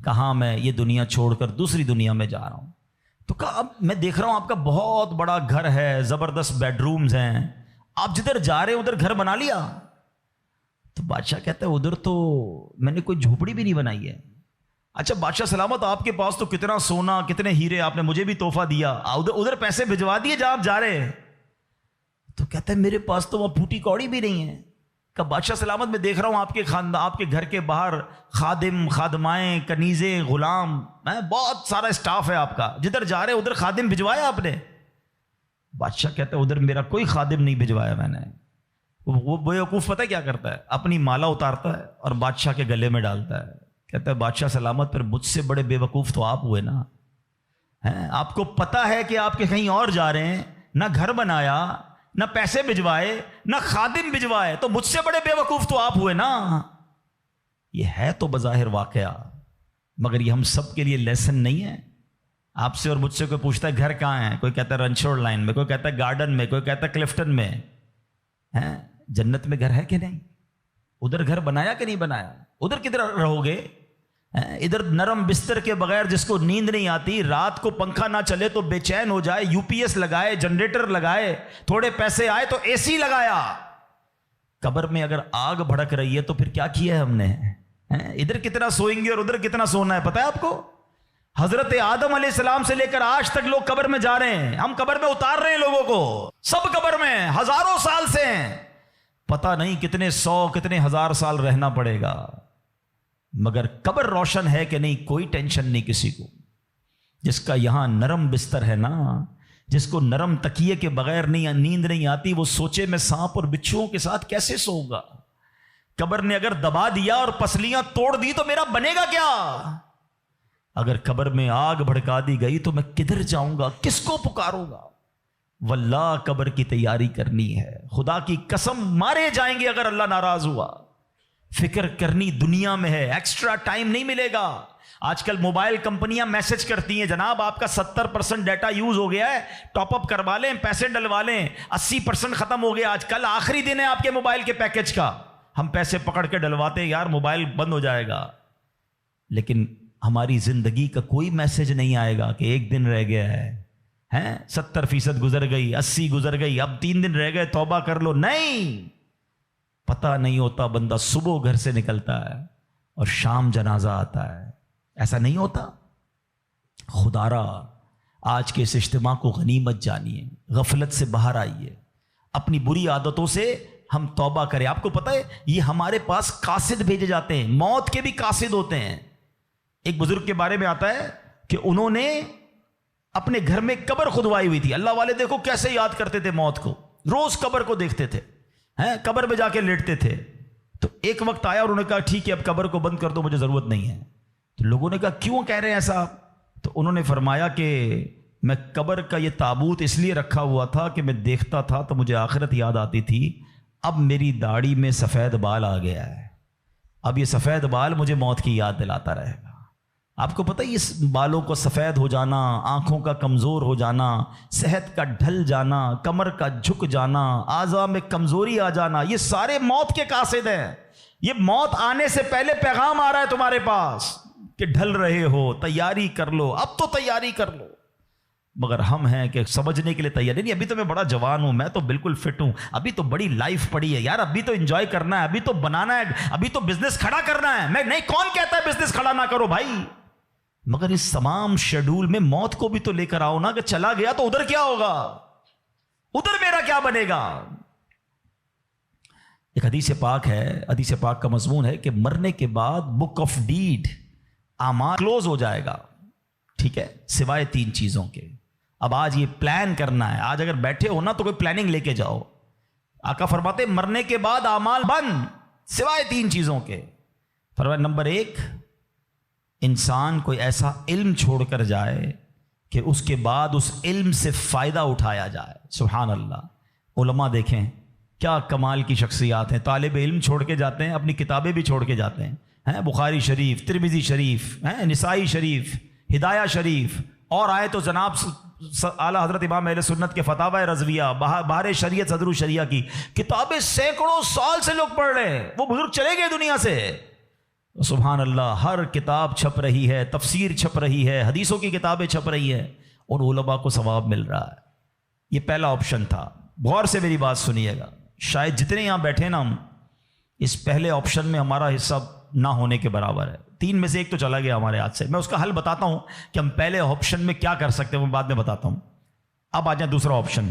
کہاں میں یہ دنیا چھوڑ کر دوسری دنیا میں جا رہا ہوں. تو کہا اب میں دیکھ رہا ہوں آپ کا بہت بڑا گھر ہے, زبردست بیڈ رومز ہیں, آپ جدھر جا رہے ہیں ادھر گھر بنا لیا. تو بادشاہ کہتا ہے ادھر تو میں نے کوئی جھوپڑی بھی نہیں بنائی ہے. اچھا بادشاہ سلامت آپ کے پاس تو کتنا سونا کتنے ہیرے آپ نے مجھے بھی تحفہ دیا, ادھر پیسے بھجوا دیے جہاں آپ جا رہے ہیں. تو کہتا ہے میرے پاس تو وہ پھوٹی کوڑی بھی نہیں ہے. کہ بادشاہ سلامت میں دیکھ رہا ہوں آپ کے خاندان, آپ کے گھر کے باہر خادم خادمائیں کنیزیں غلام, بہت سارا اسٹاف ہے آپ کا, جدھر جا رہے ادھر خادم بھجوایا آپ نے. بادشاہ کہتا ہے ادھر میرا کوئی خادم نہیں بھجوایا میں نے. وہ بیوقوف پتہ کیا کرتا ہے, اپنی مالا اتارتا ہے اور بادشاہ کے گلے میں ڈالتا ہے. کہتا ہے بادشاہ سلامت پر مجھ سے بڑے بے وقوف تو آپ ہوئے نا. آپ کو پتا ہے کہ آپ کے کہیں اور جا رہے ہیں, نہ گھر بنایا نہ پیسے بھجوائے نہ خادم بھجوائے, تو مجھ سے بڑے بے وقوف تو آپ ہوئے نا. یہ ہے تو بظاہر واقعہ, مگر یہ ہم سب کے لیے لیسن نہیں ہے. آپ سے اور مجھ سے کوئی پوچھتا ہے گھر کہاں ہے, کوئی کہتا ہے رنچوڑ لائن میں, کوئی کہتا ہے گارڈن میں, کوئی کہتا ہے کلفٹن میں. جنت میں گھر ہے کہ نہیں, ادھر گھر بنایا کہ نہیں بنایا, ادھر کدھر رہو گے. ادھر نرم بستر کے بغیر جس کو نیند نہیں آتی, رات کو پنکھا نہ چلے تو بے چین ہو جائے, یو پی ایس لگائے, جنریٹر لگائے, تھوڑے پیسے آئے تو اے سی لگایا. قبر میں اگر آگ بھڑک رہی ہے تو پھر کیا کیا ہے ہم نے. ادھر کتنا سوئیں گے اور ادھر کتنا سونا ہے پتہ ہے آپ کو. حضرت آدم علیہ السلام سے لے کر آج تک لوگ قبر میں جا رہے ہیں, ہم قبر میں اتار رہے ہیں لوگوں کو, سب قبر میں ہزاروں سال سے ہیں. پتہ نہیں کتنے سو کتنے ہزار سال رہنا پڑے گا, مگر قبر روشن ہے کہ نہیں کوئی ٹینشن نہیں کسی کو. جس کا یہاں نرم بستر ہے نا, جس کو نرم تکیے کے بغیر نیند نہیں آتی, وہ سوچے میں سانپ اور بچھوؤں کے ساتھ کیسے سوؤں گا. قبر نے اگر دبا دیا اور پسلیاں توڑ دی تو میرا بنے گا کیا. اگر قبر میں آگ بھڑکا دی گئی تو میں کدھر جاؤں گا, کس کو پکاروں گا. واللہ قبر کی تیاری کرنی ہے, خدا کی قسم مارے جائیں گے اگر اللہ ناراض ہوا. فکر کرنی دنیا میں ہے, ایکسٹرا ٹائم نہیں ملے گا. آج کل موبائل کمپنیاں میسج کرتی ہیں جناب آپ کا 70% ڈیٹا یوز ہو گیا ہے, ٹاپ اپ کروا لیں, پیسے ڈلوا لیں, 80% ختم ہو گیا, آج کل آخری دن ہے آپ کے موبائل کے پیکج کا. ہم پیسے پکڑ کے ڈلواتے ہیں, یار موبائل بند ہو جائے گا. لیکن ہماری زندگی کا کوئی میسج نہیں آئے گا کہ ایک دن رہ گیا ہے, 70% گزر گئی, 80 گزر گئی, اب 3 دن رہ گئے, توبہ کر لو. نہیں, پتہ نہیں ہوتا. بندہ صبح گھر سے نکلتا ہے اور شام جنازہ آتا ہے, ایسا نہیں ہوتا. خدا را آج کے اس اجتماع کو غنیمت جانیے, غفلت سے باہر آئیے, اپنی بری عادتوں سے ہم توبہ کریں. آپ کو پتہ ہے یہ ہمارے پاس قاصد بھیجے جاتے ہیں, موت کے بھی قاصد ہوتے ہیں. ایک بزرگ کے بارے میں آتا ہے کہ انہوں نے اپنے گھر میں قبر کھدوائی ہوئی تھی. اللہ والے دیکھو کیسے یاد کرتے تھے موت کو, روز قبر کو دیکھتے تھے, قبر میں جا کے لیٹتے تھے. تو ایک وقت آیا اور انہوں نے کہا ٹھیک ہے اب قبر کو بند کر دو، مجھے ضرورت نہیں ہے. تو لوگوں نے کہا کیوں کہہ رہے ہیں ایسا؟ تو انہوں نے فرمایا کہ میں قبر کا یہ تابوت اس لیے رکھا ہوا تھا کہ میں دیکھتا تھا تو مجھے آخرت یاد آتی تھی. اب میری داڑھی میں سفید بال آ گیا ہے، اب یہ سفید بال مجھے موت کی یاد دلاتا رہے گا. آپ کو پتہ ہے اس بالوں کو سفید ہو جانا، آنکھوں کا کمزور ہو جانا، صحت کا ڈھل جانا، کمر کا جھک جانا، اعضاء میں کمزوری آ جانا، یہ سارے موت کے قاصد ہیں. یہ موت آنے سے پہلے پیغام آ رہا ہے تمہارے پاس کہ ڈھل رہے ہو، تیاری کر لو، اب تو تیاری کر لو. مگر ہم ہیں کہ سمجھنے کے لیے تیار نہیں. ابھی تو میں بڑا جوان ہوں، میں تو بالکل فٹ ہوں، ابھی تو بڑی لائف پڑی ہے یار، ابھی تو انجوائے کرنا ہے، ابھی تو بنانا ہے، ابھی تو بزنس کھڑا کرنا ہے. میں نہیں، کون کہتا ہے بزنس کھڑا نہ کرو بھائی؟ مگر اس تمام شیڈول میں موت کو بھی تو لے کر آؤ نا، کہ چلا گیا تو ادھر کیا ہوگا، ادھر میرا کیا بنے گا. ایک حدیث پاک ہے، حدیث پاک کا مضمون ہے کہ مرنے کے بعد بک آف ڈیڈ، اعمال کلوز ہو جائے گا، ٹھیک ہے، سوائے 3 چیزوں کے. اب آج یہ پلان کرنا ہے، آج اگر بیٹھے ہو نا تو کوئی پلاننگ لے کے جاؤ. آقا فرماتے مرنے کے بعد اعمال بند سوائے 3 چیزوں کے. فرمایا نمبر 1، انسان کوئی ایسا علم چھوڑ کر جائے کہ اس کے بعد اس علم سے فائدہ اٹھایا جائے. سبحان اللہ. علماء دیکھیں کیا کمال کی شخصیات ہیں، طالب علم چھوڑ کے جاتے ہیں، اپنی کتابیں بھی چھوڑ کے جاتے ہیں، بخاری شریف، ترمذی شریف، نسائی شریف، ہدایہ شریف، اور آئے تو جناب اعلیٰ حضرت امام اہل سنت کے فتاوی رضویہ، بہار شریعت، صدر الشریعہ کی کتابیں سینکڑوں سال سے لوگ پڑھ رہے ہیں. وہ بزرگ چلے گئے دنیا سے. سبحان اللہ. ہر کتاب چھپ رہی ہے، تفسیر چھپ رہی ہے، حدیثوں کی کتابیں چھپ رہی ہے، اور علماء کو ثواب مل رہا ہے. یہ پہلا آپشن تھا. غور سے میری بات سنیے گا. شاید جتنے یہاں بیٹھے نا ہم اس پہلے آپشن میں ہمارا حصہ نہ ہونے کے برابر ہے. 3 میں سے 1 تو چلا گیا ہمارے ہاتھ سے. میں اس کا حل بتاتا ہوں کہ ہم پہلے آپشن میں کیا کر سکتے ہیں، وہ بعد میں بتاتا ہوں. اب آ جائیں دوسرا آپشن،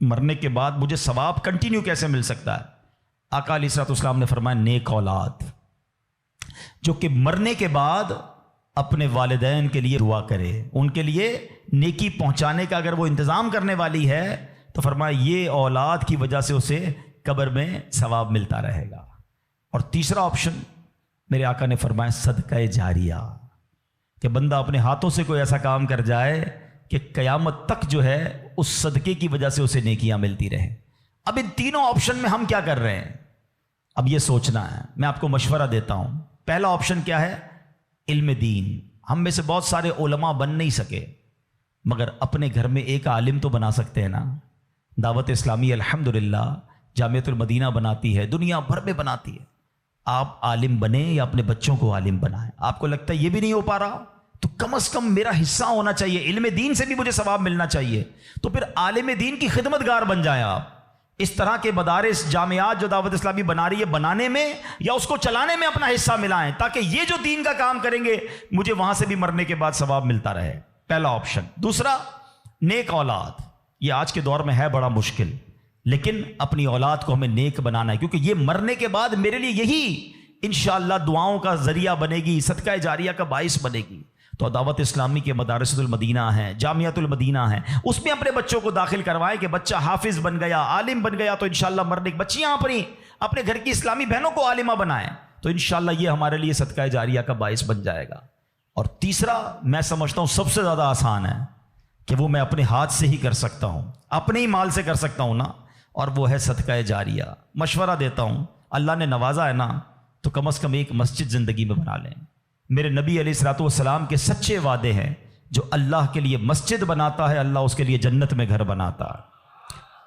مرنے کے بعد مجھے ثواب کنٹینیو کیسے مل سکتا ہے. آقا علیہ الصلوۃ والسلام نے فرمایا نیک اولاد جو کہ مرنے کے بعد اپنے والدین کے لیے دعا کرے، ان کے لیے نیکی پہنچانے کا اگر وہ انتظام کرنے والی ہے تو فرمایا یہ اولاد کی وجہ سے اسے قبر میں ثواب ملتا رہے گا. اور تیسرا آپشن میرے آقا نے فرمایا صدقہ جاریہ، کہ بندہ اپنے ہاتھوں سے کوئی ایسا کام کر جائے کہ قیامت تک جو ہے اس صدقے کی وجہ سے اسے نیکیاں ملتی رہیں. اب ان تینوں آپشن میں ہم کیا کر رہے ہیں، اب یہ سوچنا ہے. میں آپ کو مشورہ دیتا ہوں. پہلا آپشن کیا ہے، علم دین. ہم میں سے بہت سارے علماء بن نہیں سکے، مگر اپنے گھر میں ایک عالم تو بنا سکتے ہیں نا. دعوت اسلامی الحمدللہ جامعۃ المدینہ بناتی ہے، دنیا بھر میں بناتی ہے. آپ عالم بنیں یا اپنے بچوں کو عالم بنائیں. آپ کو لگتا ہے یہ بھی نہیں ہو پا رہا تو کم از کم میرا حصہ ہونا چاہیے، علم دین سے بھی مجھے ثواب ملنا چاہیے. تو پھر عالم دین کی خدمت گار بن جائیں آپ. اس طرح کے مدارس، جامعات جو دعوت اسلامی بنا رہی ہے، بنانے میں یا اس کو چلانے میں اپنا حصہ ملائیں، تاکہ یہ جو دین کا کام کریں گے مجھے وہاں سے بھی مرنے کے بعد ثواب ملتا رہے. پہلا آپشن. دوسرا نیک اولاد. یہ آج کے دور میں ہے بڑا مشکل، لیکن اپنی اولاد کو ہمیں نیک بنانا ہے، کیونکہ یہ مرنے کے بعد میرے لیے یہی انشاءاللہ دعاؤں کا ذریعہ بنے گی، صدقہ جاریہ کا باعث بنے گی. تو دعوت اسلامی کے مدارس المدینہ ہیں، جامعۃ المدینہ ہیں، اس میں اپنے بچوں کو داخل کروائیں کہ بچہ حافظ بن گیا، عالم بن گیا تو انشاءاللہ مرنے کی بچیاں اپنے گھر کی اسلامی بہنوں کو عالمہ بنائیں، تو انشاءاللہ یہ ہمارے لیے صدقہ جاریہ کا باعث بن جائے گا. اور تیسرا میں سمجھتا ہوں سب سے زیادہ آسان ہے کہ وہ میں اپنے ہاتھ سے ہی کر سکتا ہوں، اپنے ہی مال سے کر سکتا ہوں نا، اور وہ ہے صدقہ جاریہ. مشورہ دیتا ہوں، اللہ نے نوازا ہے نا تو کم از کم ایک مسجد زندگی میں بنا لیں. میرے نبی علیہ الصلوۃ والسلام کے سچے وعدے ہیں، جو اللہ کے لیے مسجد بناتا ہے اللہ اس کے لیے جنت میں گھر بناتا ہے.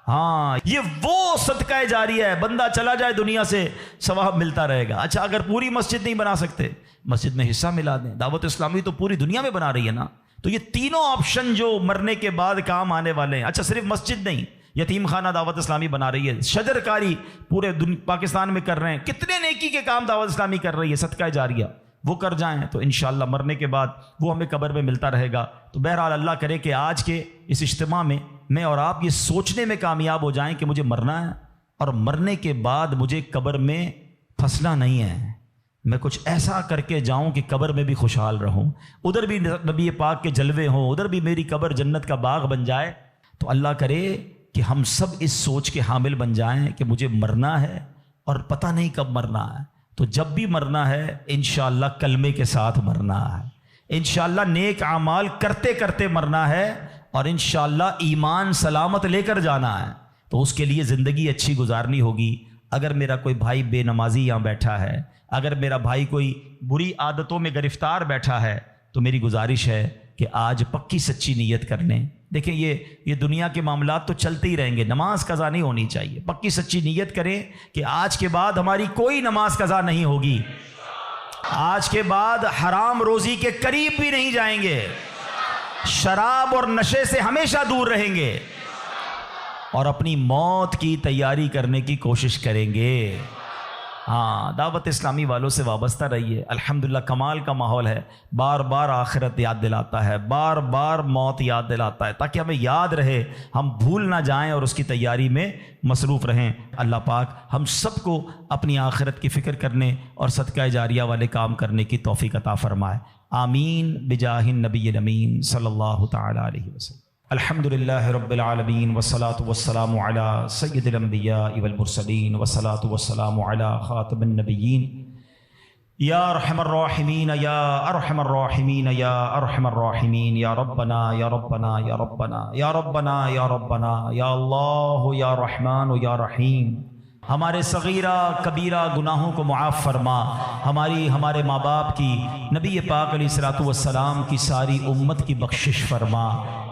ہاں یہ وہ صدقہ جاریہ ہے، بندہ چلا جائے دنیا سے ثواب ملتا رہے گا. اچھا اگر پوری مسجد نہیں بنا سکتے، مسجد میں حصہ ملا دیں. دعوت اسلامی تو پوری دنیا میں بنا رہی ہے نا. تو یہ تینوں آپشن جو مرنے کے بعد کام آنے والے ہیں. اچھا صرف مسجد نہیں، یتیم خانہ دعوت اسلامی بنا رہی ہے، شجر کاری پورے پاکستان میں کر رہے ہیں، کتنے نیکی کے کام دعوت اسلامی کر رہی ہے، صدقہ جاریہ وہ کر جائیں تو انشاءاللہ مرنے کے بعد وہ ہمیں قبر میں ملتا رہے گا. تو بہرحال اللہ کرے کہ آج کے اس اجتماع میں میں اور آپ یہ سوچنے میں کامیاب ہو جائیں کہ مجھے مرنا ہے، اور مرنے کے بعد مجھے قبر میں پھنسنا نہیں ہے. میں کچھ ایسا کر کے جاؤں کہ قبر میں بھی خوشحال رہوں، ادھر بھی نبی پاک کے جلوے ہوں، ادھر بھی میری قبر جنت کا باغ بن جائے. تو اللہ کرے کہ ہم سب اس سوچ کے حامل بن جائیں کہ مجھے مرنا ہے اور پتہ نہیں کب مرنا ہے، تو جب بھی مرنا ہے انشاءاللہ کلمے کے ساتھ مرنا ہے، انشاءاللہ نیک اعمال کرتے کرتے مرنا ہے، اور انشاءاللہ ایمان سلامت لے کر جانا ہے۔ تو اس کے لیے زندگی اچھی گزارنی ہوگی۔ اگر میرا کوئی بھائی بے نمازی یہاں بیٹھا ہے، اگر میرا بھائی کوئی بری عادتوں میں گرفتار بیٹھا ہے، تو میری گزارش ہے کہ آج پکی سچی نیت کر لیں۔ دیکھیں یہ دنیا کے معاملات تو چلتے ہی رہیں گے، نماز قضا نہیں ہونی چاہیے۔ پکی سچی نیت کریں کہ آج کے بعد ہماری کوئی نماز قضا نہیں ہوگی، آج کے بعد حرام روزی کے قریب بھی نہیں جائیں گے، شراب اور نشے سے ہمیشہ دور رہیں گے، اور اپنی موت کی تیاری کرنے کی کوشش کریں گے۔ ہاں، دعوت اسلامی والوں سے وابستہ رہیے، الحمدللہ کمال کا ماحول ہے، بار بار آخرت یاد دلاتا ہے، بار بار موت یاد دلاتا ہے، تاکہ ہمیں یاد رہے، ہم بھول نہ جائیں اور اس کی تیاری میں مصروف رہیں۔ اللہ پاک ہم سب کو اپنی آخرت کی فکر کرنے اور صدقہ جاریہ والے کام کرنے کی توفیق عطا فرمائے، آمین بجاہ النبی الامین صلی اللہ تعالی علیہ وسلم۔ الحمدللہ رب العالمین والصلاة والسلام علی سید الانبیاء والمرسلین والصلاة والسلام علی خاتم النبیین یا ارحم الراحمین یا ارحم الراحمین یا ارحم الراحمین یا ربنا یا ربنا یا ربنا یا ربنا یا ربنا یا اللہ یا رحمان یا رحیم۔ ہمارے صغیرہ کبیرہ گناہوں کو معاف فرما، ہمارے ماں باپ کی، نبی پاک علیہ الصلوۃ والسلام کی ساری امت کی بخشش فرما۔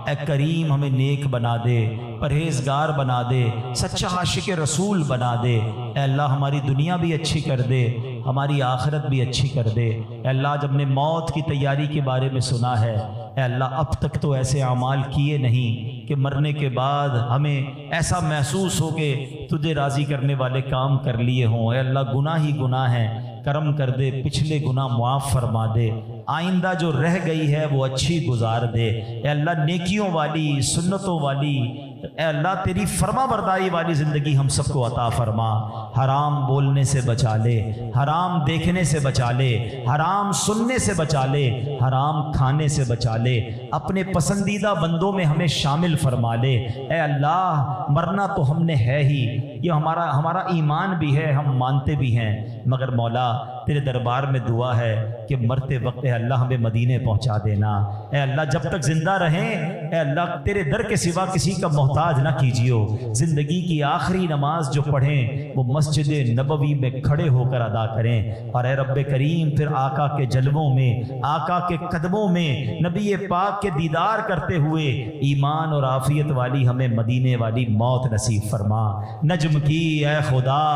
اے کریم ہمیں نیک بنا دے، پرہیزگار بنا دے، سچا عاشق رسول بنا دے۔ اے اللہ ہماری دنیا بھی اچھی کر دے، ہماری آخرت بھی اچھی کر دے۔ اے اللہ جب نے موت کی تیاری کے بارے میں سنا ہے، اے اللہ اب تک تو ایسے اعمال کیے نہیں کہ مرنے کے بعد ہمیں ایسا محسوس ہو کہ تجھے راضی کرنے والے کام کر لیے ہوں۔ اے اللہ گناہ ہی گناہ ہیں، کرم کر دے، پچھلے گناہ معاف فرما دے، آئندہ جو رہ گئی ہے وہ اچھی گزار دے۔ اے اللہ نیکیوں والی، سنتوں والی، اے اللہ تیری فرما برداری والی زندگی ہم سب کو عطا فرما۔ حرام بولنے سے بچا لے، حرام دیکھنے سے بچا لے، حرام سننے سے بچا لے، حرام کھانے سے بچا لے، اپنے پسندیدہ بندوں میں ہمیں شامل فرما لے۔ اے اللہ مرنا تو ہم نے ہے ہی، یہ ہمارا ایمان بھی ہے، ہم مانتے بھی ہیں، مگر مولا تیرے دربار میں دعا ہے کہ مرتے وقت اے اللہ ہمیں مدینے پہنچا دینا۔ اے اللہ جب تک زندہ رہیں، اے اللہ تیرے در کے سوا کسی کا محتاج نہ کیجیو۔ زندگی کی آخری نماز جو پڑھیں وہ مسجد نبوی میں کھڑے ہو کر ادا کریں، اور اے رب کریم پھر آقا کے جلووں میں، آقا کے قدموں میں نبی پاک کے دیدار کرتے ہوئے ایمان اور عافیت والی ہمیں مدینے والی موت نصیب فرما۔ نجم کی اے خدا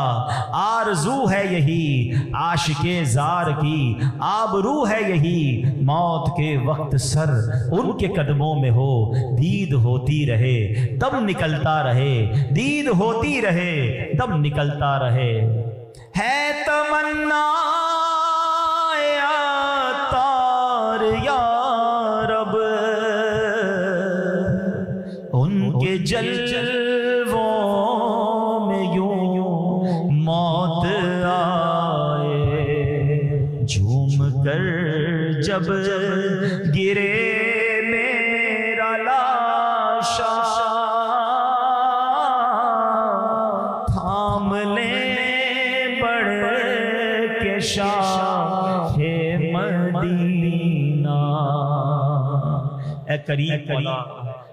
آرزو ہے یہی، عاشق زار کی آبرو ہے یہی، موت کے وقت سر ان کے قدموں میں ہو، دید ہوتی رہے دم نکلتا رہے، دید ہوتی رہے دم نکلتا رہے۔ ہے تمنا عطار یا رب ان کے جلووں میں یوں موت جھوم کر جب گرے میرا لاشا، تھام لے بڑھ کے شاہ مدینہ۔ اے کریم والا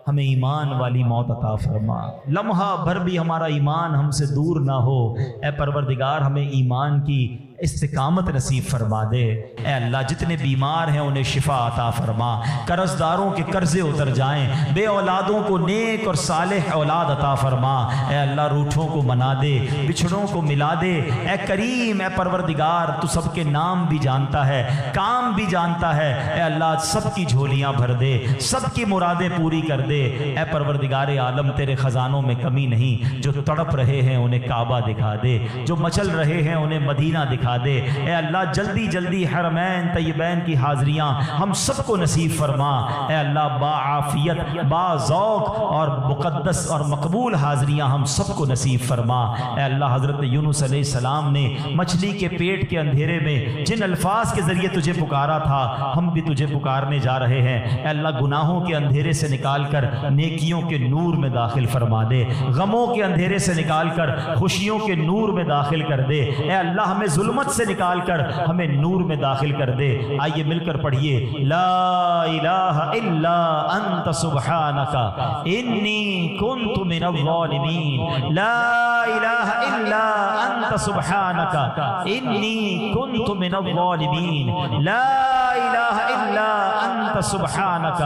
ہمیں ایمان والی موت عطا فرما، لمحہ بھر بھی ہمارا ایمان ہم سے دور نہ ہو۔ اے پروردگار ہمیں ایمان کی استقامت نصیب فرما دے۔ اے اللہ جتنے بیمار ہیں انہیں شفا عطا فرما، قرض داروں کے قرضے اتر جائیں، بے اولادوں کو نیک اور صالح اولاد عطا فرما۔ اے اللہ روٹھوں کو منا دے، بچھڑوں کو ملا دے۔ اے کریم، اے پروردگار تو سب کے نام بھی جانتا ہے، کام بھی جانتا ہے۔ اے اللہ سب کی جھولیاں بھر دے، سب کی مرادیں پوری کر دے۔ اے پروردگار عالم تیرے خزانوں میں کمی نہیں، جو تڑپ رہے ہیں انہیں کعبہ دکھا دے، جو مچل رہے ہیں انہیں مدینہ دکھا دکھا دے۔ اے اللہ جلدی جلدی حرمین طیبین کی حاضریاں ہم سب کو نصیب فرما۔ اے اللہ با عافیت، با ذوق اور مقدس اور مقبول حاضریاں ہم سب کو نصیب فرما۔ اے اللہ حضرت یونس علیہ السلام نے مچھلی کے پیٹ کے اندھیرے میں جن الفاظ کے ذریعے تجھے پکارا تھا، ہم بھی تجھے پکارنے جا رہے ہیں۔ اے اللہ گناہوں کے اندھیرے سے نکال کر نیکیوں کے نور میں داخل فرما دے، غموں کے اندھیرے سے نکال کر خوشیوں کے نور میں داخل کر دے۔ اے اللہ ہمیں ظلمت سے نکال کر ہمیں نور میں داخل کر دے۔ آئیے مل کر پڑھیے لا الہ الا انت سبحانک انی کنت من الظالمین، لا الہ الا انت سبحانک انی کنت من الظالمین، لا الہ الا انت سبحانک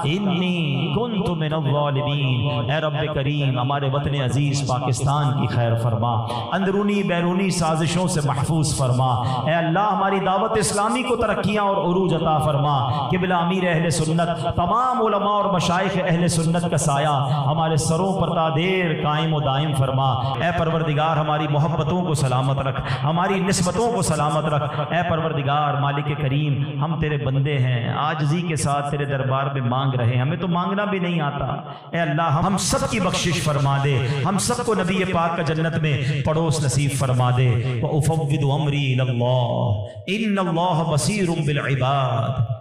انی کنت من الظالمین۔ اے رب کریم ہمارے وطن عزیز پاکستان کی خیر فرما، اندرونی بیرونی سازشوں سے محفوظ فرما۔ اے اللہ ہماری دعوت اسلامی کو ترقیاں اور عروج عطا فرما۔ قبلہ امیر اہل سنت، تمام علماء اور مشائخ اہل سنت کا سایہ ہمارے سروں پر تا دیر قائم و دائم فرما۔ اے پروردگار ہماری محبتوں کو سلامت رکھ، ہماری نسبتوں کو سلامت رکھ۔ اے پروردگار مالک کریم ہم تیرے بندے ہیں، عاجزی کے ساتھ تیرے دربار میں مانگ رہے ہیں، ہمیں تو مانگنا بھی نہیں آتا۔ اے اللہ ہم سب کی بخشش فرما دے، ہم سب کو نبی پاک کا جنت میں پڑوس نصیب فرما دے۔ وَأُفَوِّضُ أَمْرِي إِلَى اللَّهِ إِنَّ اللَّهَ بَصِيرٌ بِالْعِبَادِ۔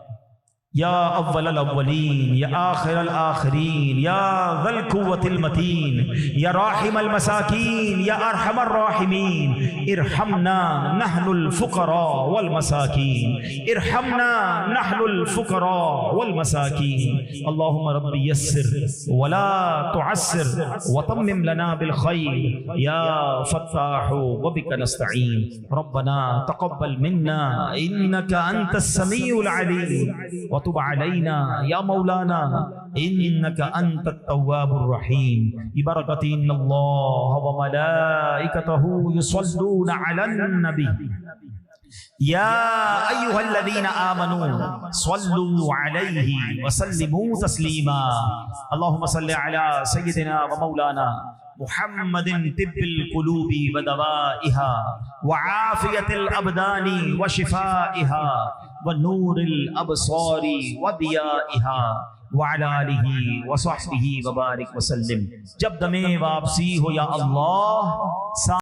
یا اول الاولین، یا آخر الآخرین، یا ذا القوة المتین، یا راحم المساکین، یا ارحم الراحمین، ارحمنا نحن الفقراء والمساکین، ارحمنا نحن الفقراء والمساکین۔ اللہم رب یسر ولا تعسر وتمم لنا بالخیر یا فتاح وبک نستعین۔ ربنا تقبل منا انک انت السمیع العلیم وتب علینا یا مولانا انک انت التواب الرحیم۔ ببرکۃ ان اللہ وملائکتہ یصلون علی النبی یا ایھا الذین آمنوا صلوا علیہ وسلموا تسلیما۔ اللہم صل علی سیدنا ومولانا محمد طب القلوب ودوائها وعافیت الابدان وشفائها ونور الابصار وضیائها وعلی آلہ وصحبہ وبارک وسلم۔ جب دم واپسی ہو یا اللہ